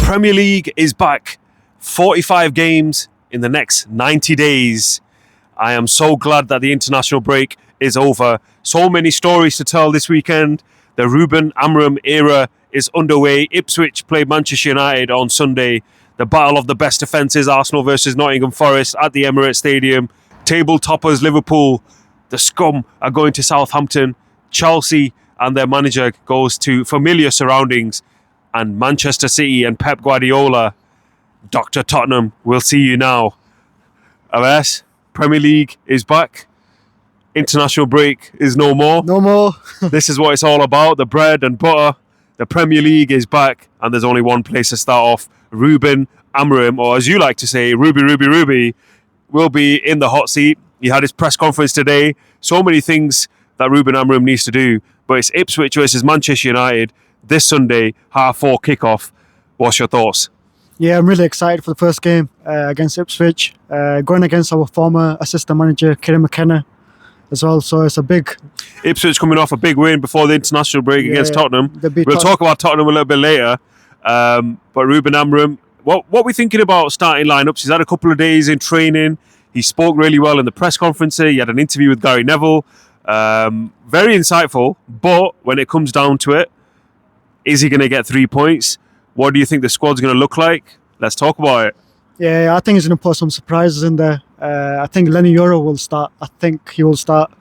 Premier League is back. 45 games in the next 90 days. I am so glad that the international break is over. So many stories to tell this weekend. The Ruben Amorim era is underway. Ipswich played Manchester United on Sunday. The battle of the best defences, Arsenal versus Nottingham Forest at the Emirates Stadium. Table toppers Liverpool, the scum, are going to Southampton. Chelsea and their manager goes to familiar surroundings. And Manchester City and Pep Guardiola, Dr. Tottenham, we'll see you now. Abbas, Premier League is back. International break is no more. No more. This is what it's all about, the bread and butter. The Premier League is back, and there's only one place to start off. Ruben Amorim, or as you like to say, Ruby, will be in the hot seat. He had his press conference today. So many things that Ruben Amorim needs to do. But it's Ipswich versus Manchester United this Sunday, 4:30 kickoff. What's your thoughts? Yeah, I'm really excited for the first game against Ipswich. Going against our former assistant manager, Kieran McKenna, as well. So it's a big... Ipswich coming off a big win before the international break against Tottenham. We'll talk about Tottenham a little bit later. But Ruben Amorim, what we thinking about starting lineups? He's had a couple of days in training. He spoke really well in the press conference. He had an interview with Gary Neville. Very insightful. But when it comes down to it, is he going to get 3 points? What do you think the squad's going to look like? Let's talk about it. Yeah, I think he's going to put some surprises in there. I think Lenny Euro will start. I think he will start.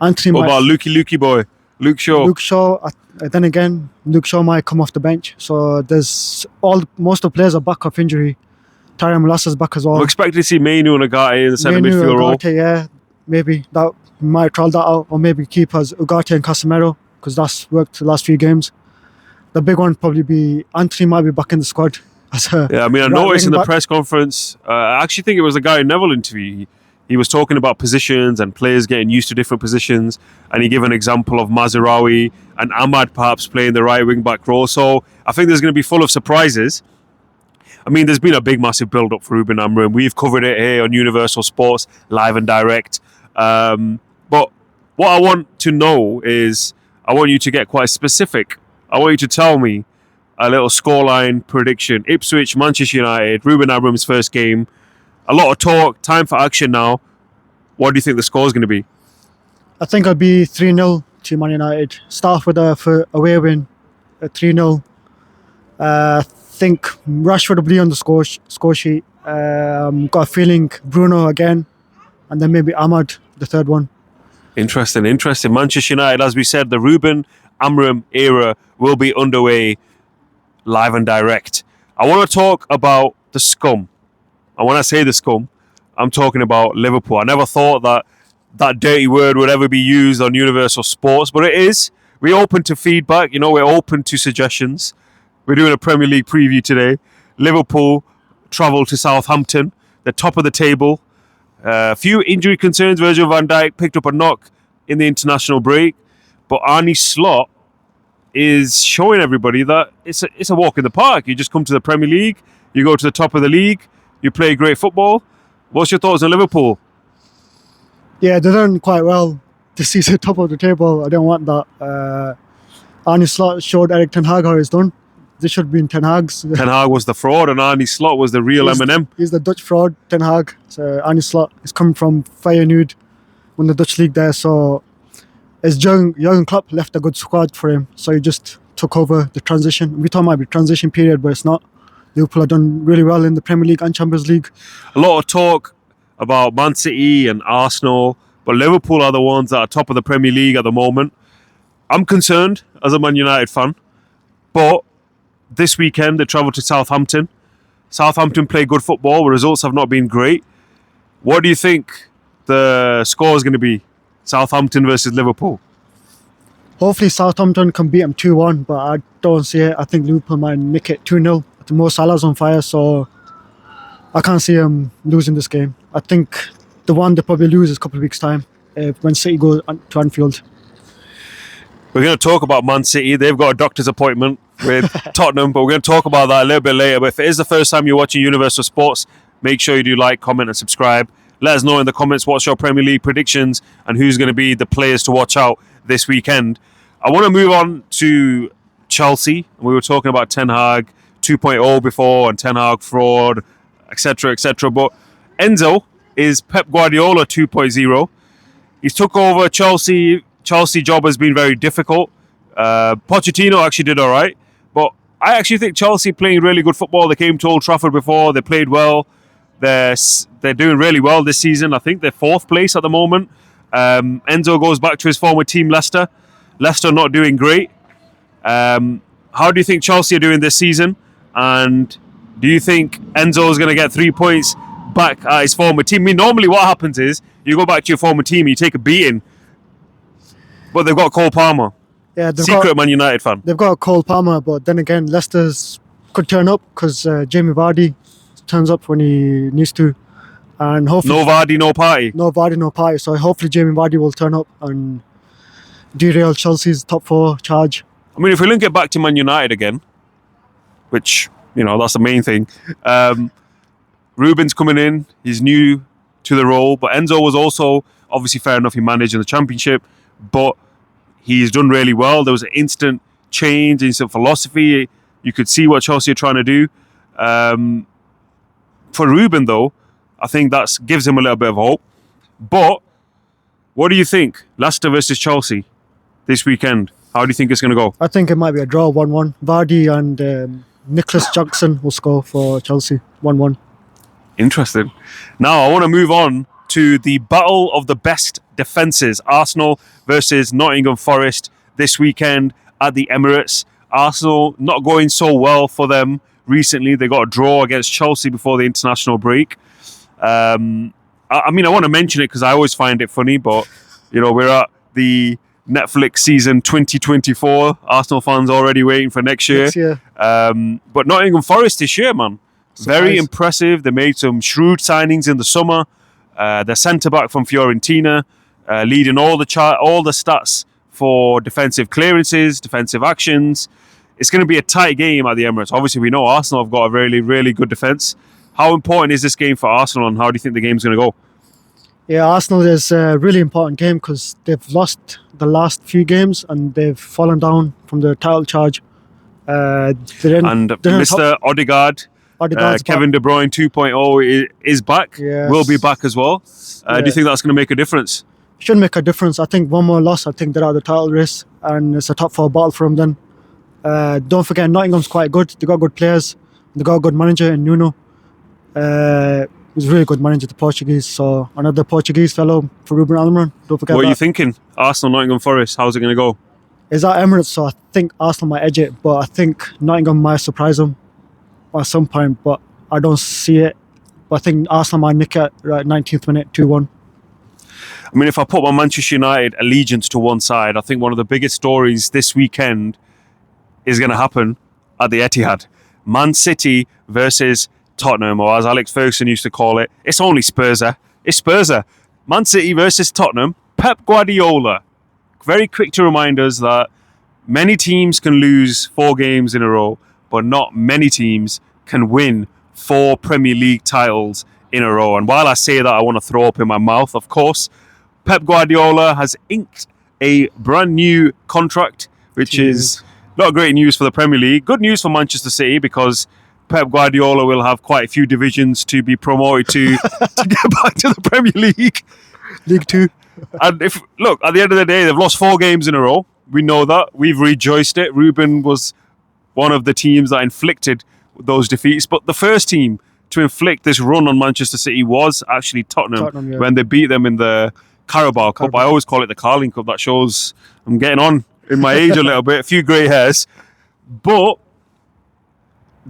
Anthony what about Lukey boy? Luke Shaw? Then again, Luke Shaw might come off the bench. So most of the players are back off injury. Tyrone Molasses back as well. I'm expecting to see Mainu and Ugarte in the centre midfield role. Yeah, maybe that might trial that out, or maybe keep as Ugarte and Casemiro, because that's worked the last few games. The big one probably be Anthony might be back in the squad. I noticed in the press conference, I actually think it was a Gary Neville interview. He was talking about positions and players getting used to different positions, and he gave an example of Mazraoui and Ahmad perhaps playing the right wing back role. So I think there's going to be full of surprises. I mean, there's been a big, massive build-up for Ruben Amorim. We've covered it here on Universal Sports, live and direct. But what I want to know is, I want you to get quite specific. I want you to tell me a little scoreline prediction. Ipswich, Manchester United, Ruben Amorim's first game. A lot of talk, time for action now. What do you think the score is going to be? I think it'll be 3-0 to Man United. Start with a away win, 3-0. I think Rashford will be on the score sheet. Got a feeling Bruno again, and then maybe Ahmad, the third one. Interesting. Manchester United, as we said, the Ruben Amorim era will be underway live and direct. I want to talk about the scum. And when I say the scum, I'm talking about Liverpool. I never thought that dirty word would ever be used on Universal Sports, but it is. We're open to feedback. We're open to suggestions. We're doing a Premier League preview today. Liverpool travel to Southampton, the top of the table. A few injury concerns. Virgil van Dijk picked up a knock in the international break, but Arne Slot is showing everybody that it's a walk in the park. You just come to the Premier League, you go to the top of the league, you play great football. What's your thoughts on Liverpool? Yeah, they're doing quite well to see the top of the table. I don't want that. Arne Slot showed Eric Ten Hag how it's done. This should be in Ten Hag's. Ten Hag was the fraud and Arne Slot was the real M&M. He's the Dutch fraud, Ten Hag. So Arne Slot is coming from Feyenoord, won the Dutch league there. So as Jurgen Klopp left a good squad for him, so he just took over the transition. We thought it might be transition period, but it's not. Liverpool have done really well in the Premier League and Champions League. A lot of talk about Man City and Arsenal, but Liverpool are the ones that are top of the Premier League at the moment. I'm concerned as a Man United fan, but this weekend they travel to Southampton. Southampton play good football, but results have not been great. What do you think the score is going to be? Southampton versus Liverpool. Hopefully Southampton can beat them 2-1, but I don't see it. I think Liverpool might nick it 2-0. Mo Salah's on fire, so I can't see them losing this game. I think the one they probably lose is a couple of weeks' time when City go to Anfield. We're going to talk about Man City. They've got a doctor's appointment with Tottenham, but we're going to talk about that a little bit later. But if it is the first time you're watching Universal Sports, make sure you do like, comment and subscribe. Let us know in the comments what's your Premier League predictions and who's going to be the players to watch out this weekend. I want to move on to Chelsea. We were talking about Ten Hag, 2.0 before and Ten Hag fraud, etc., etc. But Enzo is Pep Guardiola 2.0. He's took over Chelsea. Chelsea job has been very difficult. Pochettino actually did all right, but I actually think Chelsea playing really good football. They came to Old Trafford before. They played well. They're doing really well this season. I think they're 4th place at the moment. Enzo goes back to his former team, Leicester. Leicester not doing great. How do you think Chelsea are doing this season? And do you think Enzo is going to get 3 points back at his former team? I mean, normally what happens is you go back to your former team, you take a beating. But they've got Cole Palmer. Yeah, Secret Man United fan. They've got Cole Palmer, but then again, Leicester's could turn up because Jamie Vardy turns up when he needs to. And hopefully, No Vardy, no party. No Vardy, no party. So hopefully Jamie Vardy will turn up and derail Chelsea's top 4 charge. I mean, if we link it back to Man United again, which, that's the main thing. Ruben's coming in. He's new to the role. But Enzo was also, obviously, fair enough, he managed in the Championship. But he's done really well. There was an instant change, instant philosophy. You could see what Chelsea are trying to do. For Ruben, though, I think that gives him a little bit of hope. But what do you think? Leicester versus Chelsea this weekend. How do you think it's going to go? I think it might be a draw, 1-1. Vardy and Nicholas Jackson will score for Chelsea, 1-1. Interesting. Now, I want to move on to the battle of the best defences. Arsenal versus Nottingham Forest this weekend at the Emirates. Arsenal not going so well for them recently. They got a draw against Chelsea before the international break. I want to mention it because I always find it funny, but, we're at the Netflix season 2024. Arsenal fans already waiting for next year. But Nottingham Forest this year, man. Very impressive. They made some shrewd signings in the summer. Their centre-back from Fiorentina, leading all the stats for defensive clearances, defensive actions. It's going to be a tight game at the Emirates. Obviously, we know Arsenal have got a really, really good defence. How important is this game for Arsenal, and how do you think the game's going to go? Yeah, Arsenal is a really important game because they've lost the last few games and they've fallen down from the title charge. Mr. Odegaard, Kevin De Bruyne 2.0 is back, yes. Will be back as well. Do you think that's going to make a difference? Should make a difference. I think one more loss, I think they're out of the title race and it's a top 4 battle for them then. Don't forget, Nottingham's quite good. They got good players. They got a good manager in Nuno. He's a really good manager, the Portuguese. So another Portuguese fellow for Ruben Amorim. Don't forget What are you thinking? Arsenal, Nottingham Forest, how's it going to go? It's at Emirates, so I think Arsenal might edge it, but I think Nottingham might surprise them at some point, but I don't see it. But I think Arsenal might nick it right 19th minute, 2-1. I mean, if I put my Manchester United allegiance to one side, I think one of the biggest stories this weekend is going to happen at the Etihad. Man City versus Tottenham, or as Alex Ferguson used to call it, it's only Spurser. It's Spurser. Man City versus Tottenham. Pep Guardiola. Very quick to remind us that many teams can lose 4 games in a row, but not many teams can win 4 Premier League titles in a row. And while I say that, I want to throw up in my mouth, of course. Pep Guardiola has inked a brand new contract, which is not great news for the Premier League. Good news for Manchester City because Pep Guardiola will have quite a few divisions to be promoted to get back to the Premier League. League 2. And at the end of the day, they've lost 4 games in a row. We know that. We've rejoiced it. Ruben was one of the teams that inflicted those defeats. But the first team to inflict this run on Manchester City was actually Tottenham when they beat them in the Carabao Cup. I always call it the Carling Cup. That shows I'm getting on in my age a little bit. A few grey hairs. But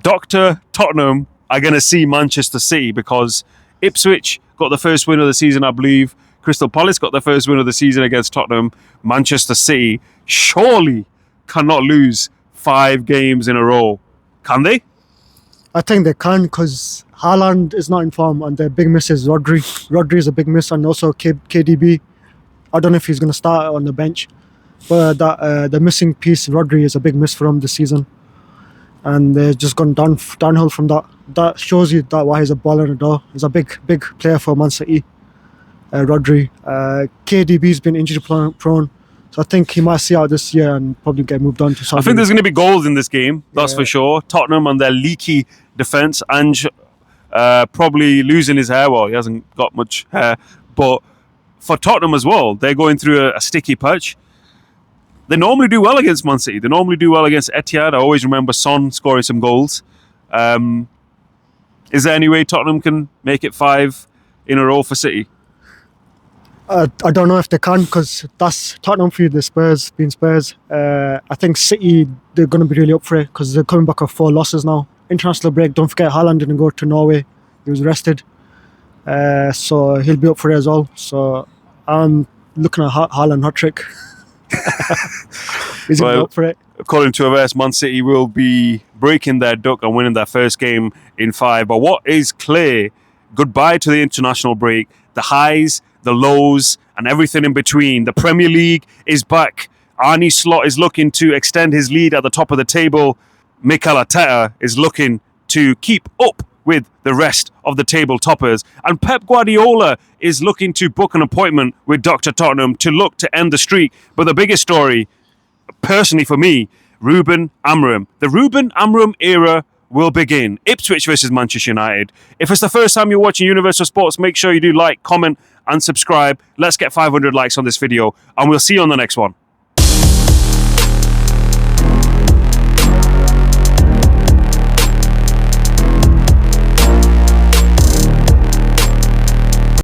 Dr. Tottenham are going to see Manchester City because Ipswich got the first win of the season, I believe. Crystal Palace got the first win of the season against Tottenham. Manchester City surely cannot lose 5 games in a row. Can they? I think they can because Haaland is not in form and their big miss is Rodri. Rodri is a big miss and also KDB. I don't know if he's going to start on the bench. But the missing piece, Rodri, is a big miss for them this season. And they've just gone downhill from that. That shows you that why he's a ball in the door. He's a big player for Man City. Rodri. KDB's been injury prone. So I think he might see out this year and probably get moved on to Saudi. I think there's going to be goals in this game, that's for sure. Tottenham and their leaky defence. Ange probably losing his hair. Well, he hasn't got much hair. But for Tottenham as well, they're going through a sticky patch. They normally do well against Man City. They normally do well against Etihad. I always remember Son scoring some goals. Is there any way Tottenham can make it 5 in a row for City? I don't know if they can, because that's Tottenham for you, the Spurs, being Spurs. I think City, they're going to be really up for it because they're coming back off 4 losses now. International break, don't forget Haaland didn't go to Norway. He was rested. So he'll be up for it as well. So I'm looking at Haaland hat-trick. He's going to be up for it. According to Averse, Man City will be breaking their duck and winning their first game in 5. But what is clear, goodbye to the international break, the highs, the lows, and everything in between. The Premier League is back. Arne Slot is looking to extend his lead at the top of the table. Mikel Arteta is looking to keep up with the rest of the table toppers. And Pep Guardiola is looking to book an appointment with Dr. Tottenham to look to end the streak. But the biggest story, personally for me, Ruben Amorim. The Ruben Amorim era will begin. Ipswich versus Manchester United. If it's the first time you're watching Universal Sports, make sure you do like, comment, and subscribe. Let's get 500 likes on this video, and we'll see you on the next one.